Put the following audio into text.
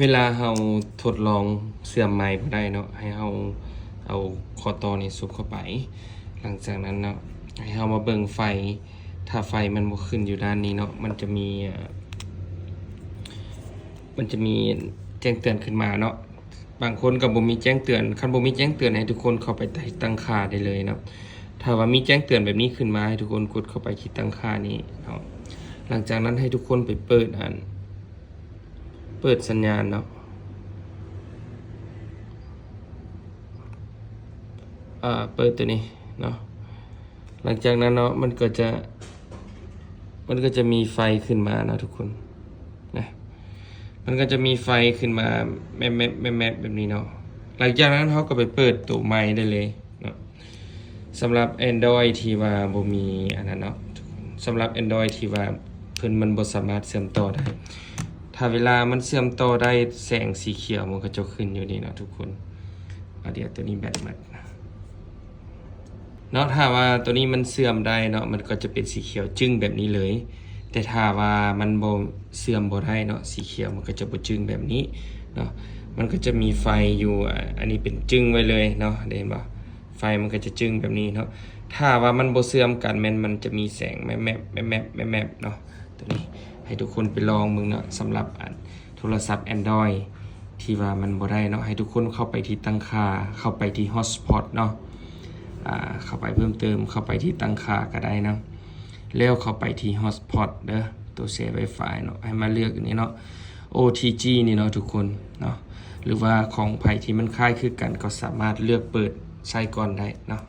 เวลาเราทดลองเสื่อมไม้บ่ได้เนาะให้เราเอาคอต่อนี่ซุกเข้าไปหลังจากนั้นเนาะให้เรามาเบิ่งไฟถ้าไฟมันบ่ขึ้นอยู่ด้านนี้เนาะมันจะมีแจ้งเตือนขึ้นมาเนาะบางคนก็บ่มีแจ้งเตือนคันบ่มีแจ้งเตือนให้ทุกคนเข้าไปตั้งค่าได้เลยเนาะถ้าว่ามีแจ้งเตือนแบบนี้ขึ้นมาให้ทุกคนกดเข้าไปที่ตั้งค่านี้เนาะหลังจากนั้นให้ทุกคนไปเปิดสัญญาณเนาะเปิดตัวนี้เนาะหลังจากนั้นเนาะมันก็จะมีไฟขึ้นมานะทุกคนนะมันก็จะมีไฟขึ้นมาแมบแบบนี้เนาะหลังจากนั้นเขาก็ไปเปิดตัวไมค์ได้เลยเนาะสำหรับ Android ที่ว่าบ่มีอันนั้นเนาะสำหรับ Android ที่ว่าเพิ่นมันบ่สามารถเชื่อมต่อได้ถ้าเวลามันเชื่อมต่อได้แสงสีเขียวมันก็จะขึ้นอยู่นี่เนาะทุกคนเดี๋ยวตัวนี้แบตหมดเนาะถ้าว่าตัวนี้มันเสื่อมได้เนาะมันก็จะเป็นสีเขียวจึ้งแบบนี้เลยแต่ถ้าว่ามันบ่เสื่อมบ่ได้เนาะสีเขียวมันก็จะบ่จึ้งแบบนี้เนาะมันก็จะมีไฟอยู่อันนี้เป็นจึ้งไว้เลยเนาะเห็นบ่ไฟมันก็จะจึ้งแบบนี้เนาะถ้าว่ามันบ่เสื่อมกันมันจะมีแสงแมบเนาะตัวนี้ให้ทุกคนไปลองมึงเนาะสำหรับโทรศัพท์ Android ที่ว่ามันบ่ได้เนาะให้ทุกคนเข้าไปที่ตั้งค่าเข้าไปที่ Hotspot เนาะเข้าไปเพิ่มเติมเข้าไปที่ตั้งค่าก็ได้นะแล้วเข้าไปที่ Hotspot เด้อตัวเสีย Wi-Fi เนาะให้มาเลือกอันนี้เนาะ OTG นี่เนาะทุกคนเนาะหรือว่าของไผที่มันคล้ายคือกันก็สามารถเลือกเปิดใช้ก่อนได้เนาะ